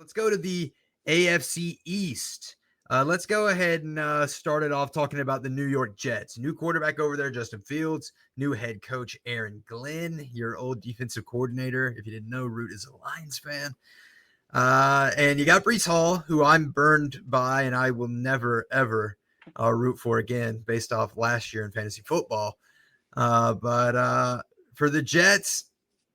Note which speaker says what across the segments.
Speaker 1: let's go to the AFC East. Let's go ahead and start it off talking about the New York Jets. New quarterback over there, Justin Fields. New head coach, Aaron Glenn, your old defensive coordinator. If you didn't know, Root is a Lions fan. And you got Brees Hall, who I'm burned by, and I will never, ever root for again based off last year in fantasy football. But for the Jets,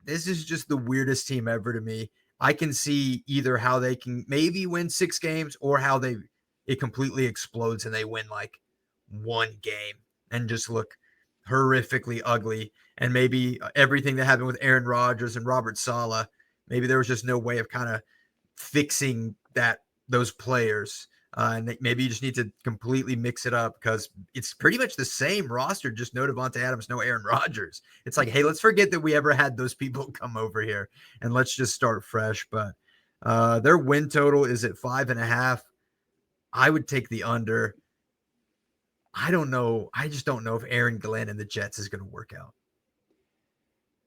Speaker 1: this is just the weirdest team ever to me. I can see either how they can maybe win 6 games or how it completely explodes and they win like one game and just look horrifically ugly. And maybe everything that happened with Aaron Rodgers and Robert Saleh, maybe there was just no way of kind of fixing those players. And maybe you just need to completely mix it up because it's pretty much the same roster, just no Devontae Adams, no Aaron Rodgers. It's like, hey, let's forget that we ever had those people come over here and let's just start fresh. But their win total is at 5.5. I would take the under. I don't know. I just don't know if Aaron Glenn and the Jets is going to work out.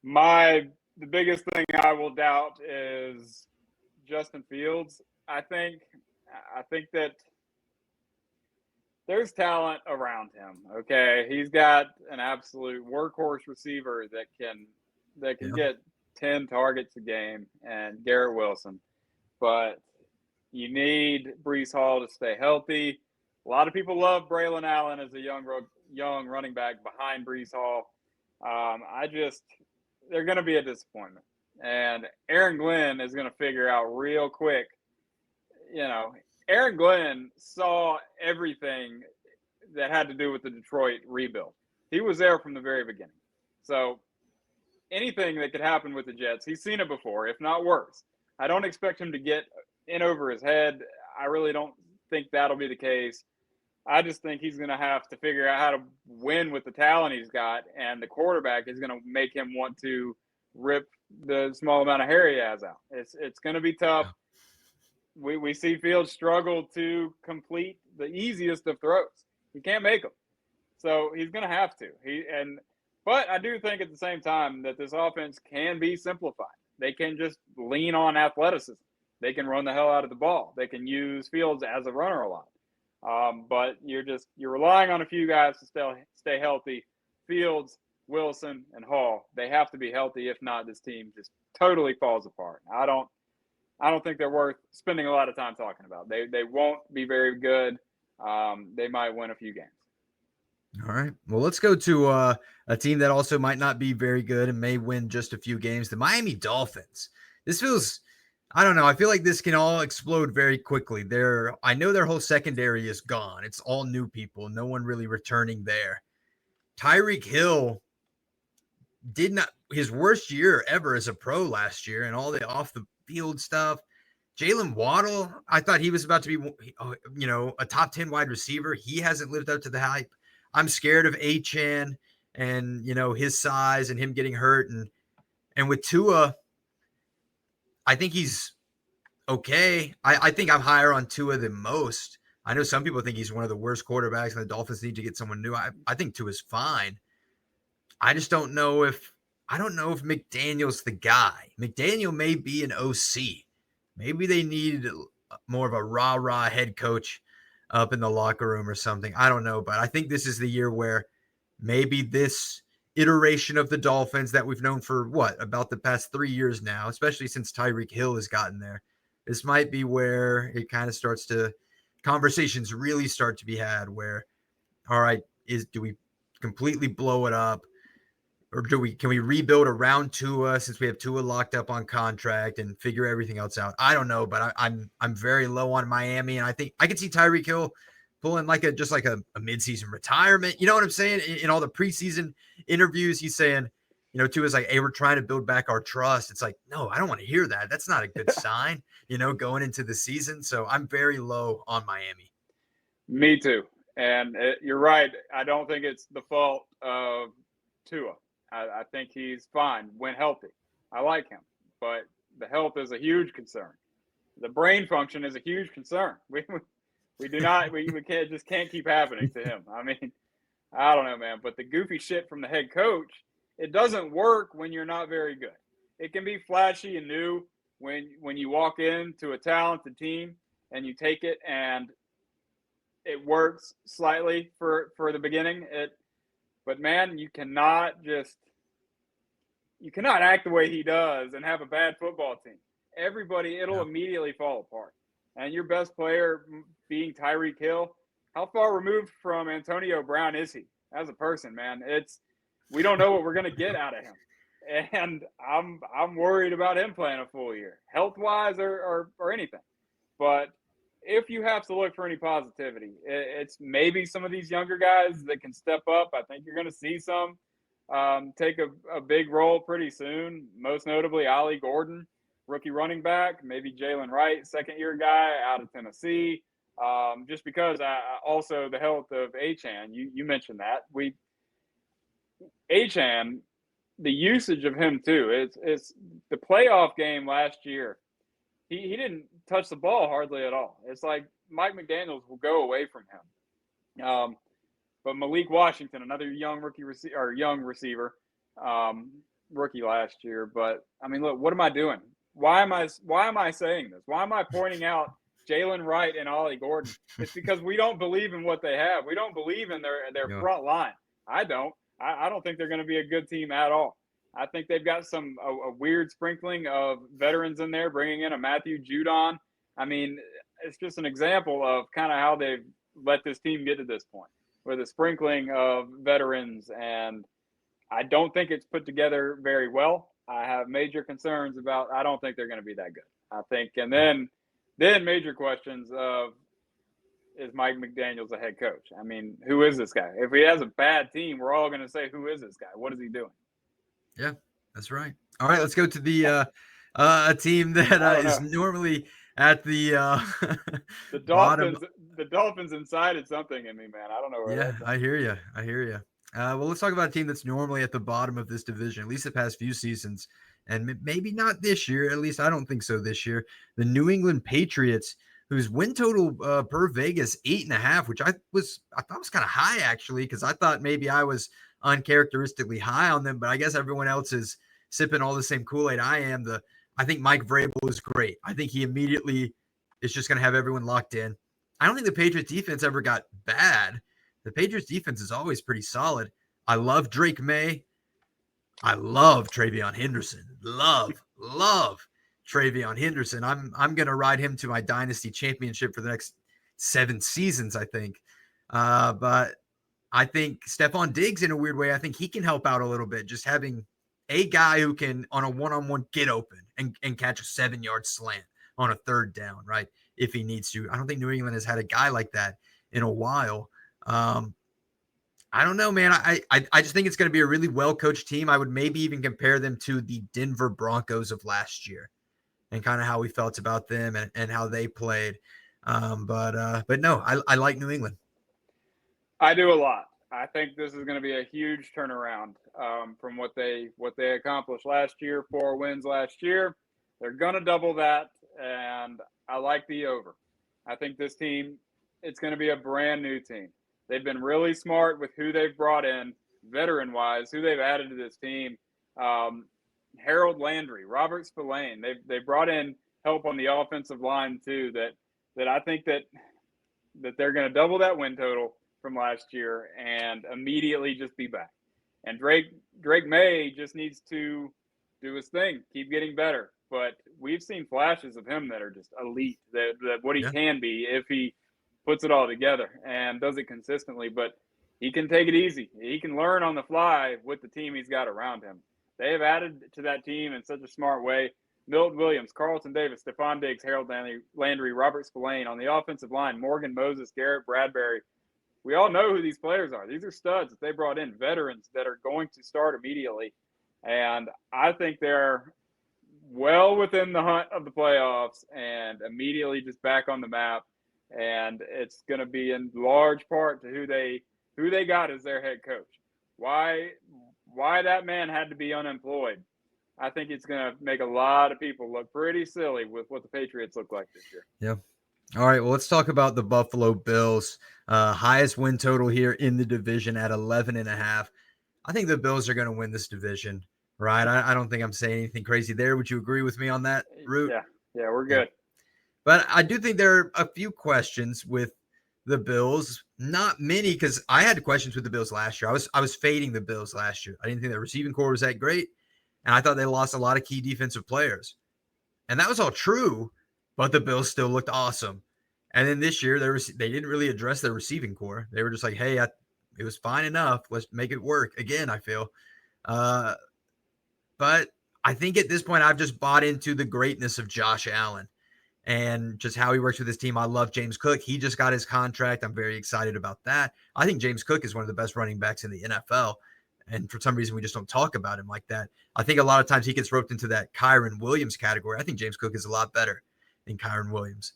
Speaker 2: The biggest thing I will doubt is Justin Fields. I think that there's talent around him. Okay, he's got an absolute workhorse receiver that can get 10 targets a game, and Garrett Wilson. But you need Brees Hall to stay healthy. A lot of people love Braylon Allen as a young running back behind Brees Hall. They're going to be a disappointment. And Aaron Glenn is going to figure out real quick. Aaron Glenn saw everything that had to do with the Detroit rebuild. He was there from the very beginning. So anything that could happen with the Jets, he's seen it before, if not worse. I don't expect him to get in over his head. I really don't think that'll be the case. I just think he's going to have to figure out how to win with the talent he's got, and the quarterback is going to make him want to rip the small amount of hair he has out. It's going to be tough. We see Fields struggle to complete the easiest of throws. He can't make them. So he's going to have to. But I do think at the same time that this offense can be simplified. They can just lean on athleticism. They can run the hell out of the ball. They can use Fields as a runner a lot. But you're relying on a few guys to stay healthy. Fields, Wilson, and Hall, they have to be healthy. If not, this team just totally falls apart. I don't think they're worth spending a lot of time talking about. They won't be very good. They might win a few games.
Speaker 1: All right. Well, let's go to a team that also might not be very good and may win just a few games. The Miami Dolphins. This feels, I don't know. I feel like this can all explode very quickly. I know their whole secondary is gone. It's all new people. No one really returning there. Tyreek Hill did not his worst year ever as a pro last year, and all the off the field stuff. Jalen Waddle, I thought he was about to be, a top 10 wide receiver. He hasn't lived up to the hype. I'm scared of Achane and, his size and him getting hurt. And with Tua, I think he's okay. I think I'm higher on Tua than most. I know some people think he's one of the worst quarterbacks and the Dolphins need to get someone new. I think Tua's fine. I just don't know if McDaniel's the guy. McDaniel may be an OC. Maybe they need more of a rah-rah head coach up in the locker room or something. I don't know, but I think this is the year where maybe this iteration of the Dolphins that we've known for about the past 3 years now, especially since Tyreek Hill has gotten there, this might be where it kind of conversations really start to be had where, all right, do we completely blow it up? Or can we rebuild around Tua since we have Tua locked up on contract and figure everything else out? I don't know, but I'm very low on Miami, and I think I can see Tyreek Hill pulling like a midseason retirement. You know what I'm saying? In all the preseason interviews, he's saying, Tua's like, hey, we're trying to build back our trust. It's like, no, I don't want to hear that. That's not a good sign, going into the season. So I'm very low on Miami.
Speaker 2: Me too. And you're right. I don't think it's the fault of Tua. I think he's fine when healthy. I like him, but the health is a huge concern. The brain function is a huge concern. We can't keep happening to him. I mean, I don't know, man, but the goofy shit from the head coach, it doesn't work when you're not very good. It can be flashy and new, when you walk into a talented team and you take it and it works slightly for the beginning. But man, you cannot act the way he does and have a bad football team. Everybody, it'll immediately fall apart. And your best player being Tyreek Hill, how far removed from Antonio Brown is he as a person, man? We don't know what we're going to get out of him. And I'm worried about him playing a full year, health-wise or anything. But if you have to look for any positivity, it's maybe some of these younger guys that can step up. I think you're going to see some take a big role pretty soon, most notably Ollie Gordon, rookie running back, maybe Jalen Wright, second-year guy out of Tennessee. Just because also the health of Achane, you mentioned that. Achane, the usage of him too, it's the playoff game last year. He didn't touch the ball hardly at all. It's like Mike McDaniels will go away from him. But Malik Washington, another young receiver, rookie last year. But I mean, look, what am I doing? Why am I saying this? Why am I pointing out Jalen Wright and Ollie Gordon? It's because we don't believe in what they have. We don't believe in their front line. I don't. I don't think they're going to be a good team at all. I think they've got a weird sprinkling of veterans in there, bringing in a Matthew Judon. I mean, it's just an example of kind of how they've let this team get to this point with a sprinkling of veterans. And I don't think it's put together very well. I have major concerns about, I don't think they're going to be that good. I think, and then major questions of, is Mike McDaniels a head coach? I mean, who is this guy? If he has a bad team, we're all going to say, who is this guy? What is he doing?
Speaker 1: Yeah, that's right. All right, let's go to the a team that is normally at the
Speaker 2: the Dolphins. The Dolphins incited something in me, man. I don't know where.
Speaker 1: Yeah, I hear you. Well, let's talk about a team that's normally at the bottom of this division, at least the past few seasons, and maybe not this year. At least I don't think so this year. The New England Patriots, whose win total per Vegas 8.5, which I thought was kind of high actually, because I thought maybe I was uncharacteristically high on them, but I guess everyone else is sipping all the same Kool-Aid I am. I think Mike Vrabel is great. I think he immediately is just going to have everyone locked in. I don't think the Patriots defense ever got bad. The Patriots defense is always pretty solid. I love Drake May. I love Travion Henderson. Love Travion Henderson. I'm going to ride him to my dynasty championship for the next 7 seasons, I think. But I think Stephon Diggs, in a weird way, I think he can help out a little bit. Just having a guy who can, on a one-on-one, get open and catch a 7-yard slant on a third down, right, if he needs to. I don't think New England has had a guy like that in a while. I don't know, man. I just think it's going to be a really well-coached team. I would maybe even compare them to the Denver Broncos of last year and kind of how we felt about them and how they played. But no, I like New England.
Speaker 2: I do a lot. I think this is going to be a huge turnaround from what they accomplished last year. 4 wins last year. They're going to double that, and I like the over. I think this team, it's going to be a brand new team. They've been really smart with who they've brought in, veteran-wise, who they've added to this team. Harold Landry, Robert Spillane. They brought in help on the offensive line too. That I think that they're going to double that win total from last year and immediately just be back. And Drake May just needs to do his thing, keep getting better. But we've seen flashes of him that are just elite. That what he can be if he puts it all together and does it consistently. But he can take it easy. He can learn on the fly with the team he's got around him. They have added to that team in such a smart way. Milton Williams, Carlton Davis, Stephon Diggs, Harold Landry, Robert Spillane. On the offensive line, Morgan Moses, Garrett Bradbury. We all know who these players are. These are studs that they brought in, veterans that are going to start immediately. And I think they're well within the hunt of the playoffs and immediately just back on the map. And it's going to be in large part to who they got as their head coach. Why that man had to be unemployed. I think it's going to make a lot of people look pretty silly with what the Patriots look like this year.
Speaker 1: Yeah. All right, well, let's talk about the Buffalo Bills. Highest win total here in the division at 11.5. I think the Bills are going to win this division. right? I don't think I'm saying anything crazy there. Would you agree with me on that route?
Speaker 2: Yeah, we're
Speaker 1: Yeah.
Speaker 2: good.
Speaker 1: But I do think there are a few questions with the Bills. Not many, because I had questions with the Bills last year. I was fading the Bills last year. I didn't think the receiving core was that great, and I thought they lost a lot of key defensive players. And that was all true, but the Bills still looked awesome. And then this year, they didn't really address their receiving core. They were just like, hey, it was fine enough. Let's make it work again, I feel. Uh, but I think at this point, I've just bought into the greatness of Josh Allen and just how he works with his team. I love James Cook. He just got his contract. I'm very excited about that. I think James Cook is one of the best running backs in the NFL. And for some reason, we just don't talk about him like that. I think a lot of times he gets roped into that Kyron Williams category. I think James Cook is a lot better than Kyron Williams,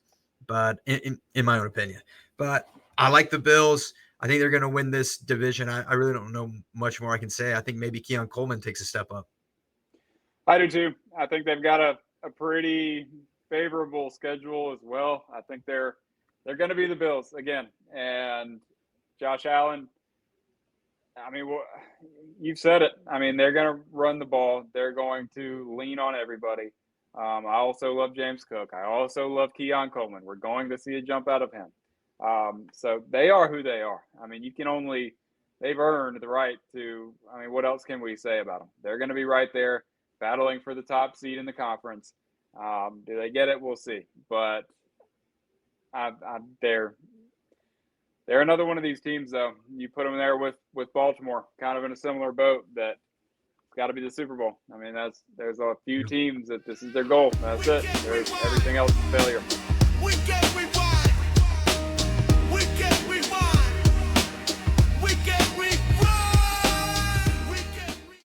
Speaker 1: but in my own opinion. But I like the Bills. I think they're going to win this division. I really don't know much more I can say. I think maybe Keon Coleman takes a step up.
Speaker 2: I do too. I think they've got a pretty favorable schedule as well. I think they're going to be the Bills again. And Josh Allen, I mean, you've said it. I mean, they're going to run the ball. They're going to lean on everybody. I also love James Cook. I also love Keon Coleman. We're going to see a jump out of him. So they are who they are. I mean, they've earned the right to, I mean, what else can we say about them? They're going to be right there battling for the top seed in the conference. Do they get it? We'll see. But they're another one of these teams, though. You put them there with Baltimore, kind of in a similar boat. That it's got to be the Super Bowl. I mean, there's a few teams that this is their goal. That's it. There's everything else is failure. We get rewind.